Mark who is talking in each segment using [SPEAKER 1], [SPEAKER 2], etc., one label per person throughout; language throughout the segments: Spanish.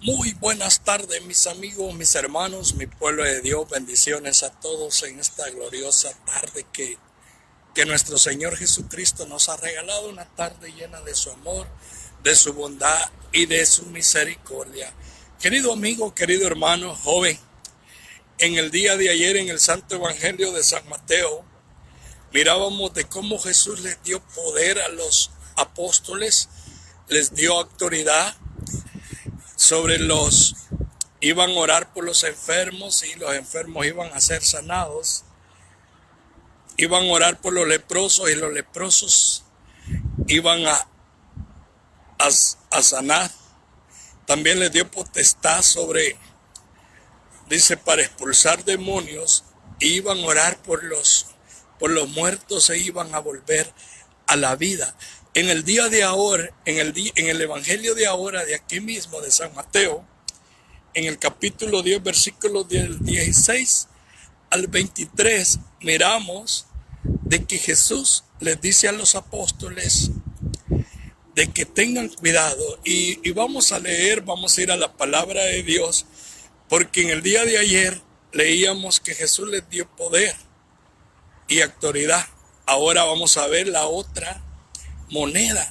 [SPEAKER 1] Muy buenas tardes, mis amigos, mis hermanos, mi pueblo de Dios. Bendiciones a todos en esta gloriosa tarde que nuestro Señor Jesucristo nos ha regalado. Una tarde llena de su amor, de su bondad y de su misericordia. Querido amigo, querido hermano, joven, en el día de ayer en el Santo Evangelio de San Mateo, mirábamos de cómo Jesús les dio poder a los apóstoles, les dio autoridad iban a orar por los enfermos y los enfermos iban a ser sanados. Iban a orar por los leprosos y los leprosos iban a sanar. También les dio potestad para expulsar demonios. Iban a orar por los muertos e iban a volver a la vida. En el día de ahora, en el Evangelio de ahora, de aquí mismo, de San Mateo, en el capítulo 10, versículos del 16 al 23, miramos de que Jesús les dice a los apóstoles de que tengan cuidado. Y vamos a ir a la palabra de Dios, porque en el día de ayer leíamos que Jesús les dio poder y autoridad. Ahora vamos a ver la otra moneda.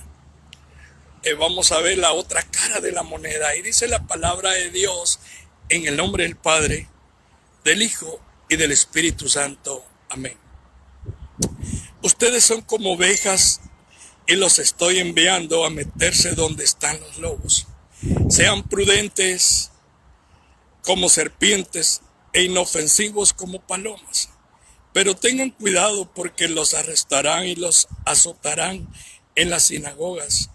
[SPEAKER 1] Vamos a ver la otra cara de la moneda. Y dice la palabra de Dios en el nombre del Padre, del Hijo y del Espíritu Santo. Amén. Ustedes son como ovejas y los estoy enviando a meterse donde están los lobos. Sean prudentes como serpientes e inofensivos como palomas. Pero tengan cuidado, porque los arrestarán y los azotarán en las sinagogas,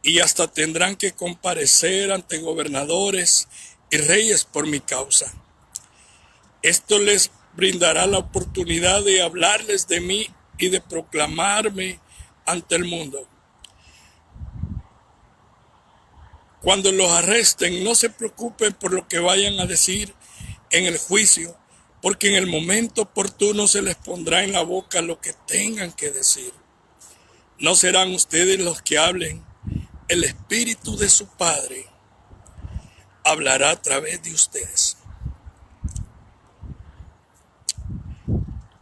[SPEAKER 1] y hasta tendrán que comparecer ante gobernadores y reyes por mi causa. Esto les brindará la oportunidad de hablarles de mí y de proclamarme ante el mundo. Cuando los arresten, no se preocupen por lo que vayan a decir en el juicio, porque en el momento oportuno se les pondrá en la boca lo que tengan que decir. No serán ustedes los que hablen, el Espíritu de su Padre hablará a través de ustedes.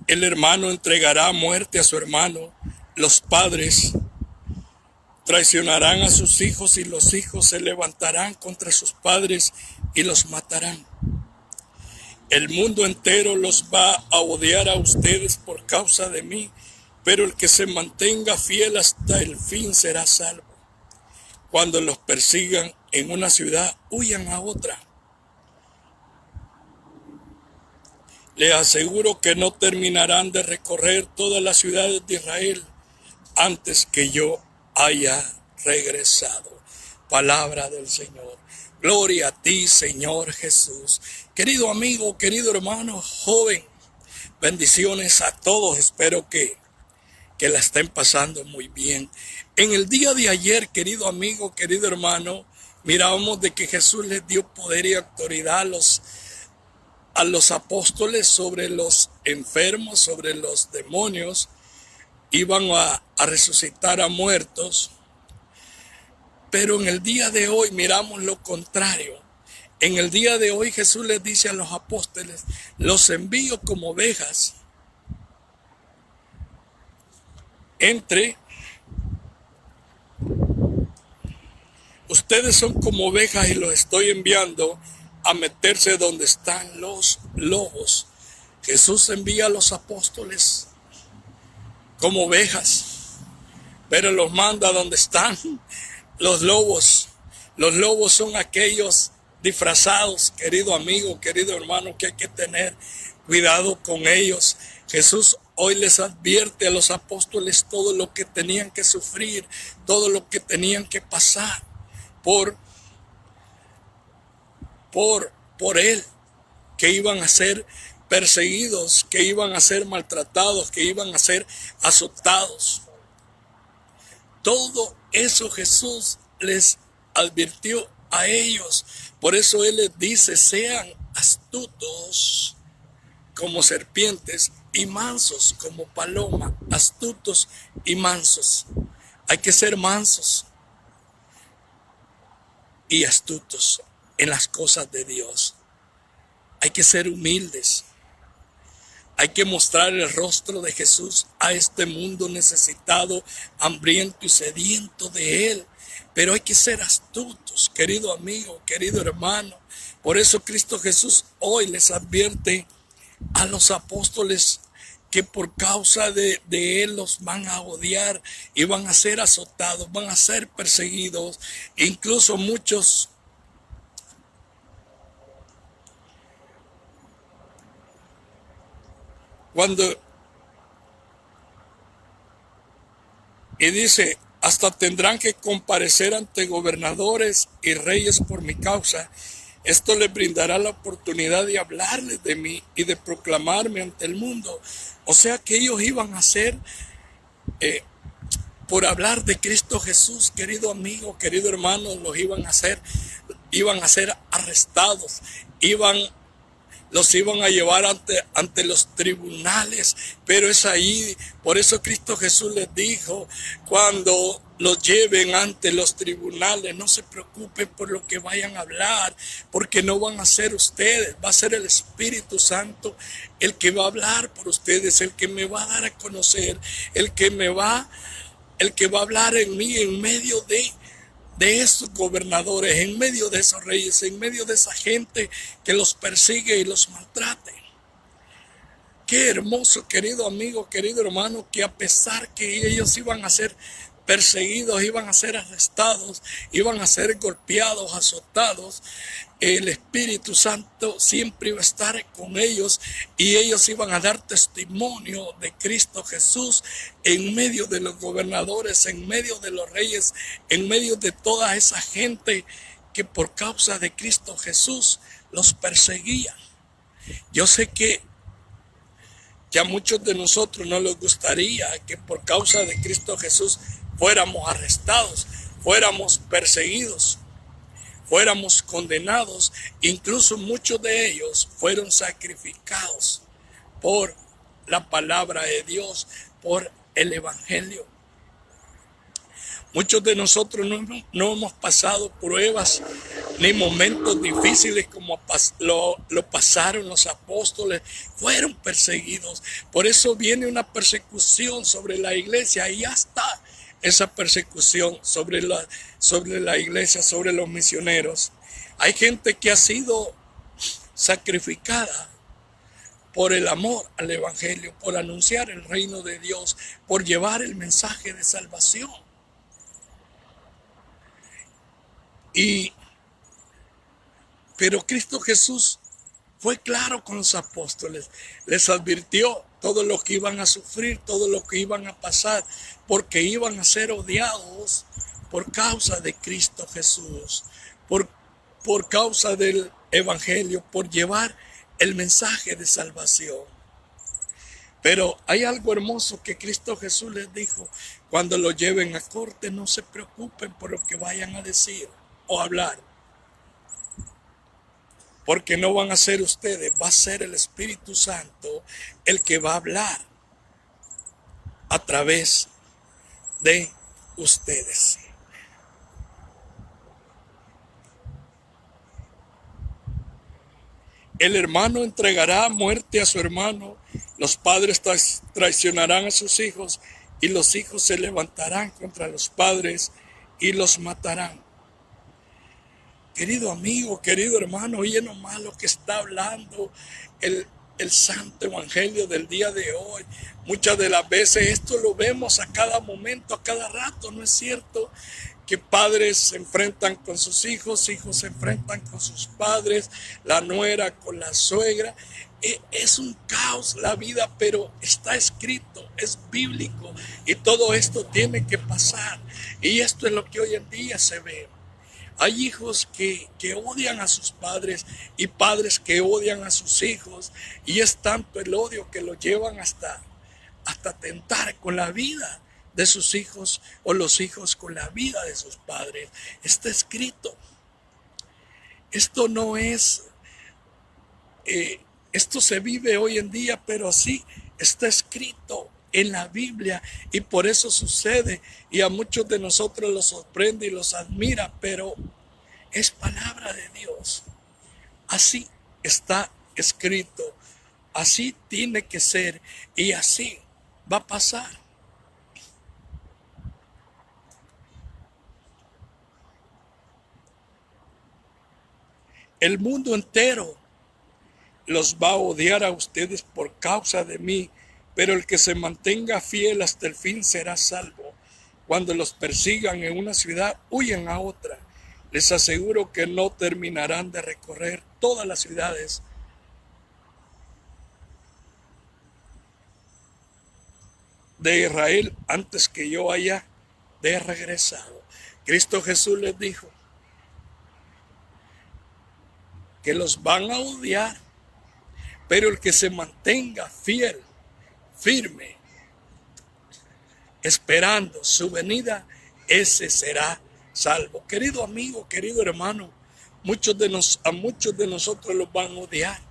[SPEAKER 1] El hermano entregará a muerte a su hermano, los padres traicionarán a sus hijos y los hijos se levantarán contra sus padres y los matarán. El mundo entero los va a odiar a ustedes por causa de mí, pero el que se mantenga fiel hasta el fin será salvo. Cuando los persigan en una ciudad, huyan a otra. Les aseguro que no terminarán de recorrer todas las ciudades de Israel antes que yo haya regresado. Palabra del Señor. Gloria a ti, Señor Jesús. Querido amigo, querido hermano, joven, bendiciones a todos. Espero que la estén pasando muy bien. En el día de ayer, querido amigo, querido hermano, mirábamos de que Jesús les dio poder y autoridad a los apóstoles sobre los enfermos, sobre los demonios. Iban a resucitar a muertos. Pero en el día de hoy miramos lo contrario. En el día de hoy Jesús les dice a los apóstoles: los envío como ovejas ustedes son como ovejas y los estoy enviando a meterse donde están los lobos. Jesús envía a los apóstoles como ovejas, pero los manda donde están los lobos. Los lobos son aquellos disfrazados, querido amigo, querido hermano, que hay que tener cuidado con ellos. Jesús hoy les advierte a los apóstoles todo lo que tenían que sufrir, todo lo que tenían que pasar por Él, que iban a ser perseguidos, que iban a ser maltratados, que iban a ser azotados. Todo eso Jesús les advirtió a ellos. Por eso Él les dice: sean astutos como serpientes y mansos como paloma. Astutos y mansos. Hay que ser mansos y astutos en las cosas de Dios. Hay que ser humildes. Hay que mostrar el rostro de Jesús a este mundo necesitado, hambriento y sediento de Él. Pero hay que ser astutos, querido amigo, querido hermano. Por eso Cristo Jesús hoy les advierte a los apóstoles que por causa de Él los van a odiar y van a ser azotados, van a ser perseguidos. Incluso muchos y dice, hasta tendrán que comparecer ante gobernadores y reyes por mi causa. Esto les brindará la oportunidad de hablarles de mí y de proclamarme ante el mundo. O sea que ellos iban a ser, por hablar de Cristo Jesús, querido amigo, querido hermano, los iban a ser arrestados, los iban a llevar ante los tribunales, pero es ahí, por eso Cristo Jesús les dijo, cuando los lleven ante los tribunales, no se preocupen por lo que vayan a hablar, porque no van a ser ustedes, va a ser el Espíritu Santo el que va a hablar por ustedes, el que me va a dar a conocer, el que va a hablar en mí en medio de esos gobernadores, en medio de esos reyes, en medio de esa gente que los persigue y los maltrate. Qué hermoso, querido amigo, querido hermano, que a pesar que ellos iban a ser perseguidos, iban a ser arrestados, iban a ser golpeados, azotados, el Espíritu Santo siempre iba a estar con ellos y ellos iban a dar testimonio de Cristo Jesús en medio de los gobernadores, en medio de los reyes, en medio de toda esa gente que por causa de Cristo Jesús los perseguía. Yo sé que a muchos de nosotros no les gustaría que por causa de Cristo Jesús fuéramos arrestados, fuéramos perseguidos, fuéramos condenados. Incluso muchos de ellos fueron sacrificados por la palabra de Dios, por el Evangelio. Muchos de nosotros no hemos pasado pruebas ni momentos difíciles como lo pasaron los apóstoles, fueron perseguidos. Por eso viene una persecución sobre la iglesia y ya está esa persecución sobre la iglesia, sobre los misioneros. Hay gente que ha sido sacrificada por el amor al Evangelio, por anunciar el reino de Dios, por llevar el mensaje de salvación. Pero Cristo Jesús fue claro con los apóstoles, les advirtió todo lo que iban a sufrir, todo lo que iban a pasar, porque iban a ser odiados por causa de Cristo Jesús, por causa del Evangelio, por llevar el mensaje de salvación. Pero hay algo hermoso que Cristo Jesús les dijo: cuando lo lleven a corte, no se preocupen por lo que vayan a decir o hablar, porque no van a ser ustedes, va a ser el Espíritu Santo el que va a hablar a través de ustedes. El hermano entregará muerte a su hermano, los padres traicionarán a sus hijos y los hijos se levantarán contra los padres y los matarán. Querido amigo, querido hermano, oye nomás lo que está hablando el santo evangelio del día de hoy. Muchas de las veces esto lo vemos a cada momento, a cada rato, ¿no es cierto? Que padres se enfrentan con sus hijos, hijos se enfrentan con sus padres, la nuera con la suegra. Es un caos la vida, pero está escrito, es bíblico y todo esto tiene que pasar. Y esto es lo que hoy en día se ve. Hay hijos que odian a sus padres y padres que odian a sus hijos, y es tanto el odio que lo llevan hasta atentar con la vida de sus hijos o los hijos con la vida de sus padres. Está escrito. Esto no es, esto se vive hoy en día, pero sí está escrito en la Biblia y por eso sucede, y a muchos de nosotros los sorprende y los admira, pero es palabra de Dios. Así está escrito, así tiene que ser y así va a pasar. El mundo entero los va a odiar a ustedes por causa de mí, pero el que se mantenga fiel hasta el fin será salvo. Cuando los persigan en una ciudad, huyan a otra. Les aseguro que no terminarán de recorrer todas las ciudades de Israel antes que yo haya de regresado. Cristo Jesús les dijo que los van a odiar, pero el que se mantenga fiel, firme, esperando su venida, ese será salvo. Querido amigo, querido hermano, a muchos de nosotros los van a odiar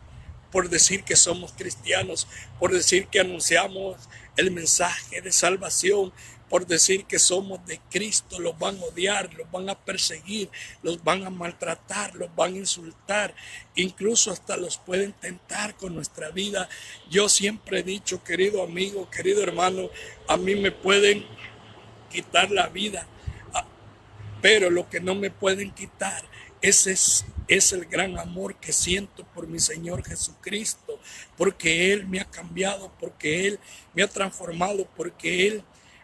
[SPEAKER 1] por decir que somos cristianos, por decir que anunciamos el mensaje de salvación, por decir que somos de Cristo. Los van a odiar, los van a perseguir, los van a maltratar, los van a insultar, incluso hasta los pueden tentar con nuestra vida. Yo siempre he dicho, querido amigo, querido hermano, a mí me pueden quitar la vida, pero lo que no me pueden quitar es el gran amor que siento por mi Señor Jesucristo, porque Él me ha cambiado, porque Él me ha transformado, porque Él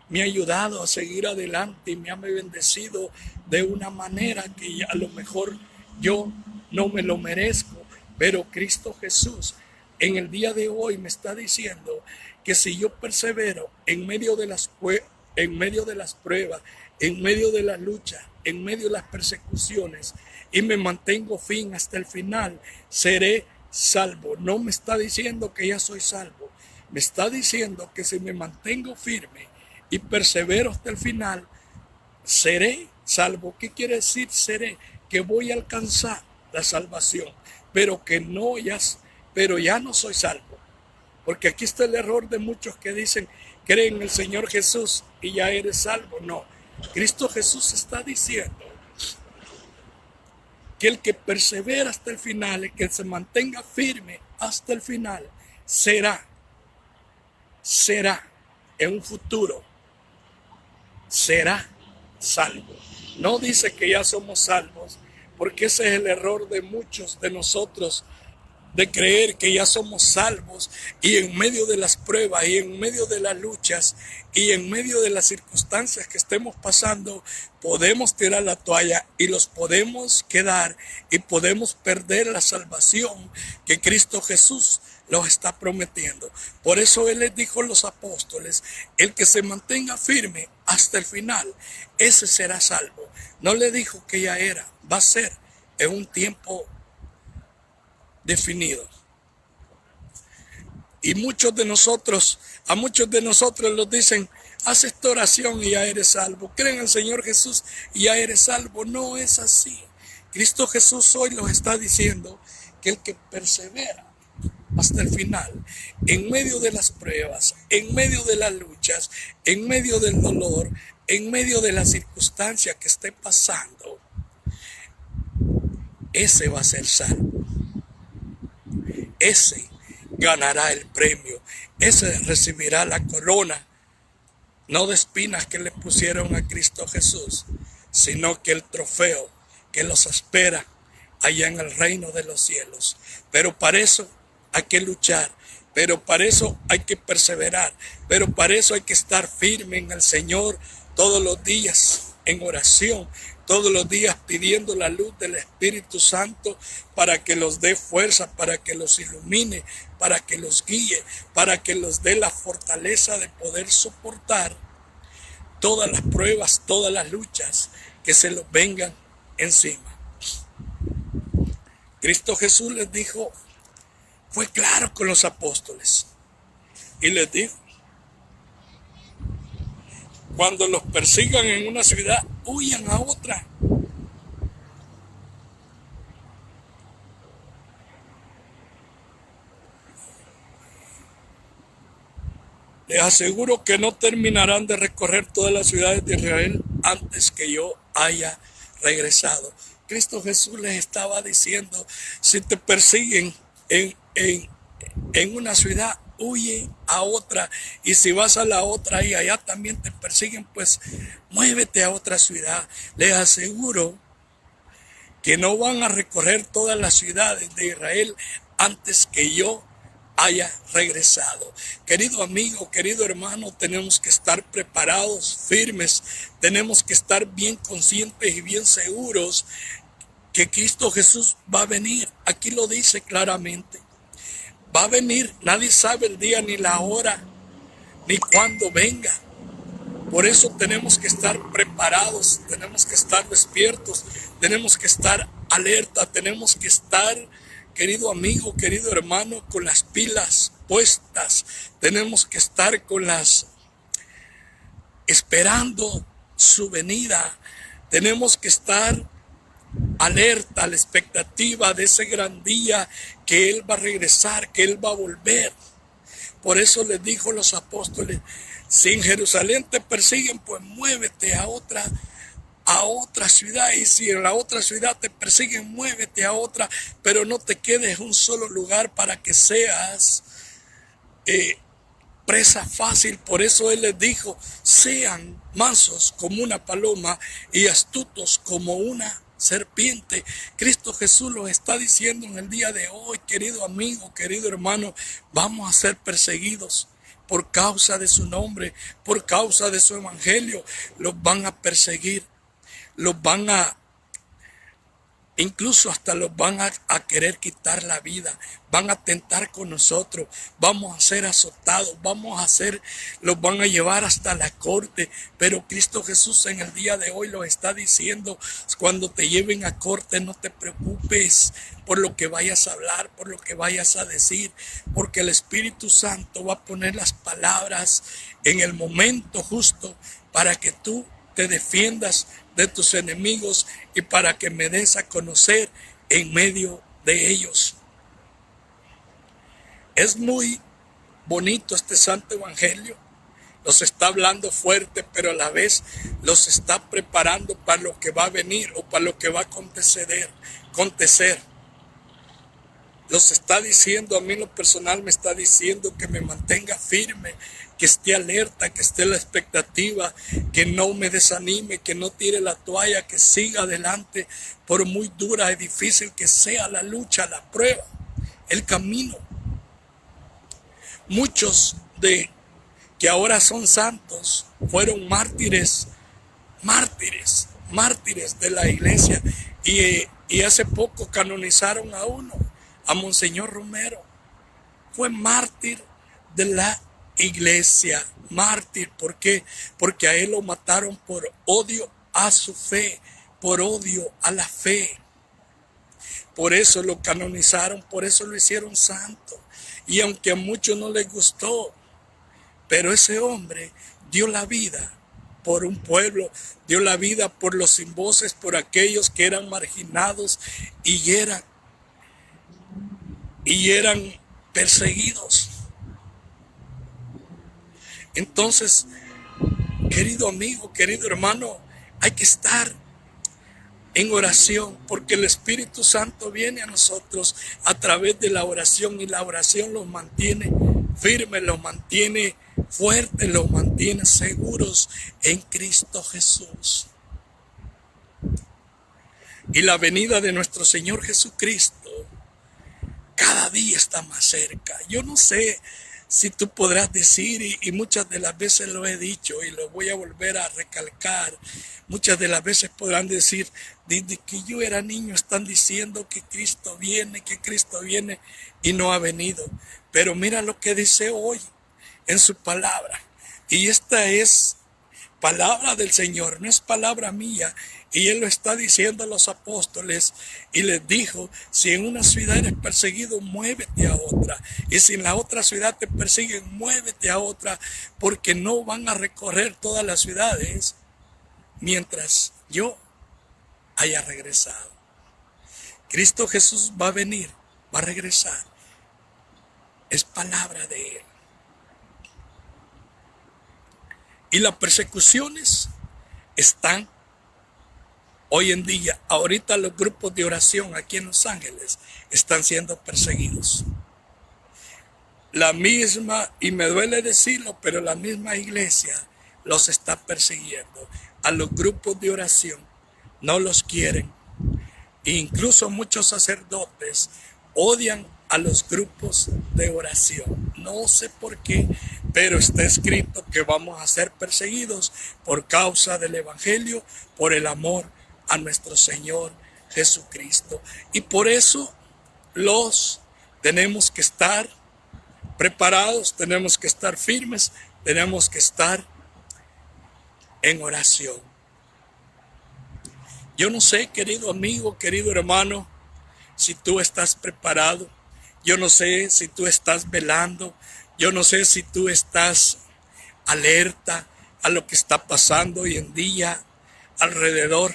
[SPEAKER 1] me ha ayudado a seguir adelante y me ha bendecido de una manera que a lo mejor yo no me lo merezco, pero Cristo Jesús en el día de hoy me está diciendo que si yo persevero en medio de las pruebas, en medio de la lucha, en medio de las persecuciones, y me mantengo firme hasta el final, seré salvo. No me está diciendo que ya soy salvo, me está diciendo que si me mantengo firme y persevero hasta el final, seré salvo. ¿Qué quiere decir seré? Que voy a alcanzar la salvación, pero ya no soy salvo. Porque aquí está el error de muchos que dicen, cree en el Señor Jesús y ya eres salvo. No, Cristo Jesús está diciendo que el que persevera hasta el final, el que se mantenga firme hasta el final, será en un futuro, será salvo. No dice que ya somos salvos, porque ese es el error de muchos de nosotros, de creer que ya somos salvos y en medio de las pruebas y en medio de las luchas y en medio de las circunstancias que estemos pasando, podemos tirar la toalla y los podemos quedar y podemos perder la salvación que Cristo Jesús los está prometiendo. Por eso Él les dijo a los apóstoles, el que se mantenga firme hasta el final, ese será salvo. No le dijo que ya era, va a ser en un tiempo definido. Y a muchos de nosotros nos dicen, haz esta oración y ya eres salvo. Cree en el Señor Jesús y ya eres salvo. No es así. Cristo Jesús hoy nos está diciendo que el que persevera hasta el final, en medio de las pruebas, en medio de las luchas, en medio del dolor, en medio de las circunstancias que esté pasando, ese va a ser salvo. Ese ganará el premio, ese recibirá la corona, no de espinas que le pusieron a Cristo Jesús, sino que el trofeo que los espera allá en el reino de los cielos. Pero para eso hay que luchar, pero para eso hay que perseverar, pero para eso hay que estar firme en el Señor todos los días en oración, todos los días pidiendo la luz del Espíritu Santo para que los dé fuerza, para que los ilumine, para que los guíe, para que los dé la fortaleza de poder soportar todas las pruebas, todas las luchas que se los vengan encima. Cristo Jesús les dijo, fue claro con los apóstoles y les dijo, cuando los persigan en una ciudad, huyan a otra. Les aseguro que no terminarán de recorrer todas las ciudades de Israel antes que yo haya regresado. Cristo Jesús les estaba diciendo, si te persiguen en una ciudad, huye a otra. Y si vas a la otra y allá también te persiguen, pues muévete a otra ciudad. Les aseguro que no van a recorrer todas las ciudades de Israel antes que yo haya regresado. Querido amigo, querido hermano, tenemos que estar preparados, firmes, tenemos que estar bien conscientes y bien seguros que Cristo Jesús va a venir. Aquí lo dice claramente. Va a venir, nadie sabe el día ni la hora, ni cuándo venga. Por eso tenemos que estar preparados, tenemos que estar despiertos, tenemos que estar alerta, tenemos que estar, querido amigo, querido hermano, con las pilas puestas. Tenemos que estar esperando su venida. Tenemos que estar alerta a la expectativa de ese gran día que Él va a regresar, que Él va a volver. Por eso les dijo los apóstoles, si en Jerusalén te persiguen, pues muévete a otra ciudad, y si en la otra ciudad te persiguen, muévete a otra, pero no te quedes en un solo lugar para que seas presa fácil. Por eso Él les dijo, sean mansos como una paloma y astutos como una serpiente. Cristo Jesús lo está diciendo en el día de hoy, querido amigo, querido hermano, vamos a ser perseguidos por causa de su nombre, por causa de su evangelio. Los van a perseguir, los van a, incluso hasta los van a querer quitar la vida, van a atentar con nosotros, vamos a ser azotados, los van a llevar hasta la corte. Pero Cristo Jesús en el día de hoy lo está diciendo, cuando te lleven a corte no te preocupes por lo que vayas a hablar, por lo que vayas a decir, porque el Espíritu Santo va a poner las palabras en el momento justo para que tú te defiendas de tus enemigos y para que me des a conocer en medio de ellos. Es muy bonito este santo evangelio. Los está hablando fuerte, pero a la vez los está preparando para lo que va a venir o para lo que va a acontecer. Los está diciendo, a mí en lo personal me está diciendo que me mantenga firme, que esté alerta, que esté en la expectativa, que no me desanime, que no tire la toalla, que siga adelante, por muy dura y difícil que sea la lucha, la prueba, el camino. Muchos de que ahora son santos fueron mártires de la iglesia, y hace poco canonizaron a uno, a Monseñor Romero. Fue mártir de la iglesia, mártir. ¿Por qué? Porque a él lo mataron por odio a su fe, por odio a la fe. Por eso lo canonizaron, por eso lo hicieron santo. Y aunque a muchos no les gustó, pero ese hombre dio la vida por un pueblo, dio la vida por los sin voces, por aquellos que eran marginados y eran perseguidos. Entonces, querido amigo, querido hermano, hay que estar en oración, porque el Espíritu Santo viene a nosotros a través de la oración, y la oración los mantiene firmes, los mantiene fuertes, los mantiene seguros en Cristo Jesús. Y la venida de nuestro Señor Jesucristo cada día está más cerca. Yo no sé si tú podrás decir, y muchas de las veces lo he dicho y lo voy a volver a recalcar, muchas de las veces podrán decir, desde que yo era niño están diciendo que Cristo viene y no ha venido. Pero mira lo que dice hoy en su palabra. Y esta es palabra del Señor, no es palabra mía. Y Él lo está diciendo a los apóstoles y les dijo, si en una ciudad eres perseguido, muévete a otra. Y si en la otra ciudad te persiguen, muévete a otra, porque no van a recorrer todas las ciudades mientras yo haya regresado. Cristo Jesús va a venir, va a regresar. Es palabra de Él. Y las persecuciones están Hoy en día, ahorita los grupos de oración aquí en Los Ángeles están siendo perseguidos. La misma, y me duele decirlo, pero la misma iglesia los está persiguiendo. A los grupos de oración no los quieren. E incluso muchos sacerdotes odian a los grupos de oración. No sé por qué, pero está escrito que vamos a ser perseguidos por causa del evangelio, por el amor a nuestro Señor Jesucristo. Y por eso los tenemos que estar preparados, tenemos que estar firmes, tenemos que estar en oración. Yo no sé, querido amigo, querido hermano, si tú estás preparado. Yo no sé si tú estás velando. Yo no sé si tú estás alerta a lo que está pasando hoy en día alrededor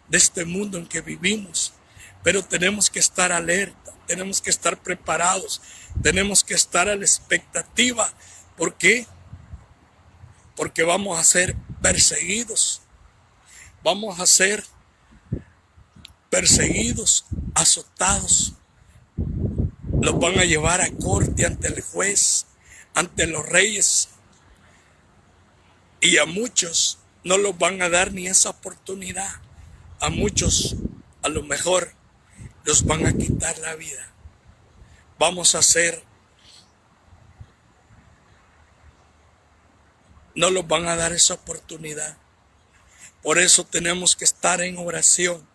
[SPEAKER 1] de este mundo en que vivimos. Pero tenemos que estar alerta, tenemos que estar preparados, tenemos que estar a la expectativa. ¿Por qué? Porque vamos a ser perseguidos. Vamos a ser perseguidos, azotados. Los van a llevar a corte ante el juez, ante los reyes. Y a muchos no los van a dar ni esa oportunidad. A muchos, a lo mejor, los van a quitar la vida. Vamos a ser, no los van a dar esa oportunidad. Por eso tenemos que estar en oración,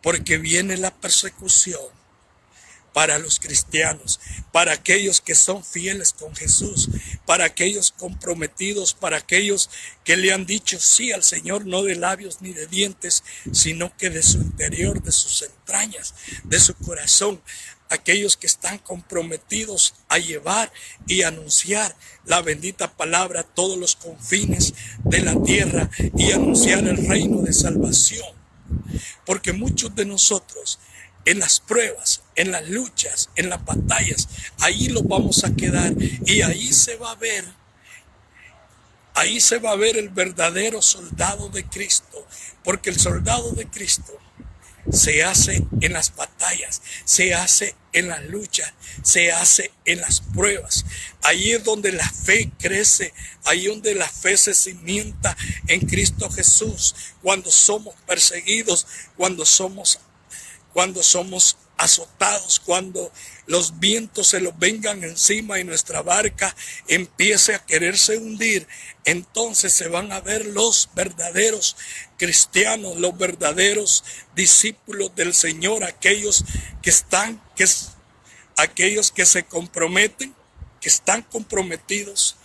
[SPEAKER 1] porque viene la persecución para los cristianos, para aquellos que son fieles con Jesús, para aquellos comprometidos, para aquellos que le han dicho sí al Señor, no de labios ni de dientes, sino que de su interior, de sus entrañas, de su corazón. Aquellos que están comprometidos a llevar y anunciar la bendita palabra a todos los confines de la tierra y anunciar el reino de salvación. Porque muchos de nosotros en las pruebas, en las luchas, en las batallas, ahí los vamos a quedar y ahí se va a ver el verdadero soldado de Cristo, porque el soldado de Cristo se hace en las batallas, se hace en las luchas, se hace en las pruebas. Ahí es donde la fe crece, ahí es donde la fe se cimienta en Cristo Jesús, cuando somos perseguidos, cuando somos azotados, cuando los vientos se los vengan encima y nuestra barca empiece a quererse hundir. Entonces se van a ver los verdaderos cristianos, los verdaderos discípulos del Señor, aquellos que se comprometen, que están comprometidos,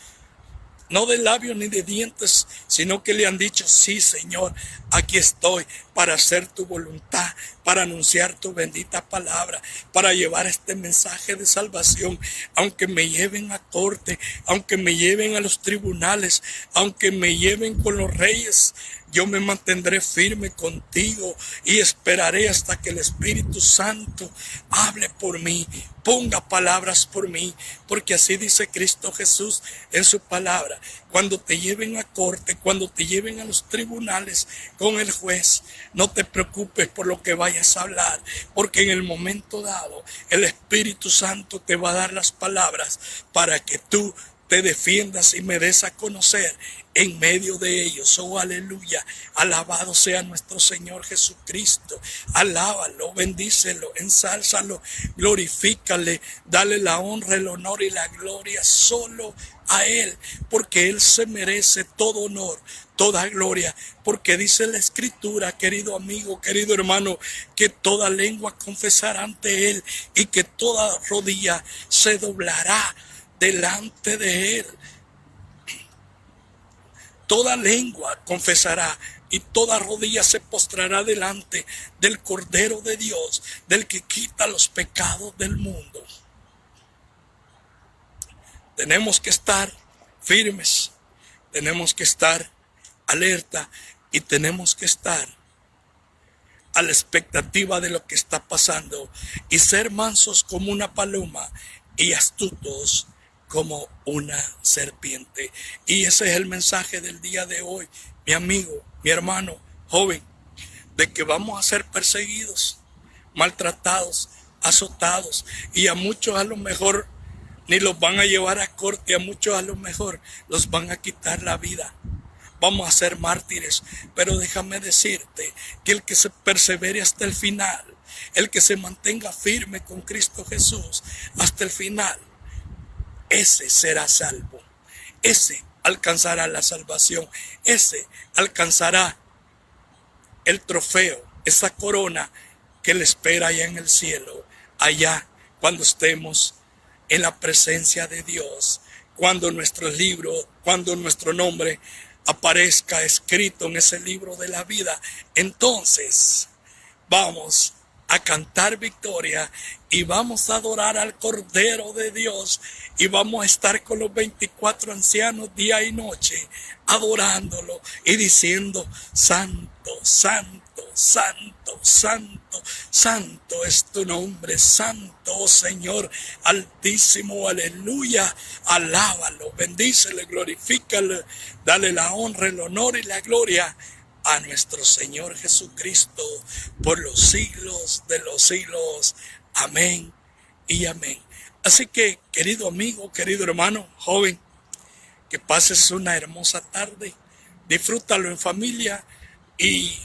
[SPEAKER 1] no de labios ni de dientes, sino que le han dicho, sí, Señor, aquí estoy para hacer tu voluntad, para anunciar tu bendita palabra, para llevar este mensaje de salvación, aunque me lleven a corte, aunque me lleven a los tribunales, aunque me lleven con los reyes. Yo me mantendré firme contigo y esperaré hasta que el Espíritu Santo hable por mí, ponga palabras por mí, porque así dice Cristo Jesús en su palabra. Cuando te lleven a corte, cuando te lleven a los tribunales con el juez, no te preocupes por lo que vayas a hablar, porque en el momento dado el Espíritu Santo te va a dar las palabras para que tú te defiendas y me des a conocer en medio de ellos. Oh, aleluya. Alabado sea nuestro Señor Jesucristo. Alábalo, bendícelo, ensálzalo, glorifícale, dale la honra, el honor y la gloria solo a Él, porque Él se merece todo honor, toda gloria, porque dice la Escritura, querido amigo, querido hermano, que toda lengua confesará ante Él y que toda rodilla se doblará delante de Él. Toda lengua confesará y toda rodilla se postrará delante del Cordero de Dios, del que quita los pecados del mundo. Tenemos que estar firmes, tenemos que estar alerta y tenemos que estar a la expectativa de lo que está pasando y ser mansos como una paloma y astutos como una serpiente. Y ese es el mensaje del día de hoy, mi amigo, mi hermano, joven, de que vamos a ser perseguidos, maltratados, azotados, y a muchos a lo mejor ni los van a llevar a corte, a muchos a lo mejor los van a quitar la vida. Vamos a ser mártires, pero déjame decirte que el que se persevere hasta el final, el que se mantenga firme con Cristo Jesús hasta el final, ese será salvo, ese alcanzará la salvación, ese alcanzará el trofeo, esa corona que le espera allá en el cielo, allá cuando estemos en la presencia de Dios, cuando nuestro libro, cuando nuestro nombre aparezca escrito en ese libro de la vida. Entonces vamos a cantar victoria y vamos a adorar al Cordero de Dios y vamos a estar con los 24 ancianos día y noche adorándolo y diciendo: santo, santo, santo, santo, santo es tu nombre, santo, oh Señor altísimo, aleluya. Alábalo, bendícele, glorifícale, dale la honra, el honor y la gloria a nuestro Señor Jesucristo por los siglos de los siglos. Amén y amén. Así que, querido amigo, querido hermano, joven, que pases una hermosa tarde, disfrútalo en familia y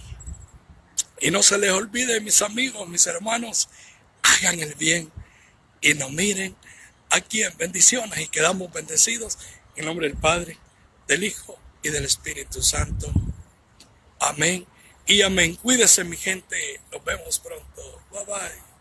[SPEAKER 1] no se les olvide, mis amigos, mis hermanos, hagan el bien y no miren a quién. Bendiciones, y quedamos bendecidos en nombre del Padre, del Hijo y del Espíritu Santo. Amén y amén. Cuídese, mi gente. Nos vemos pronto. Bye bye.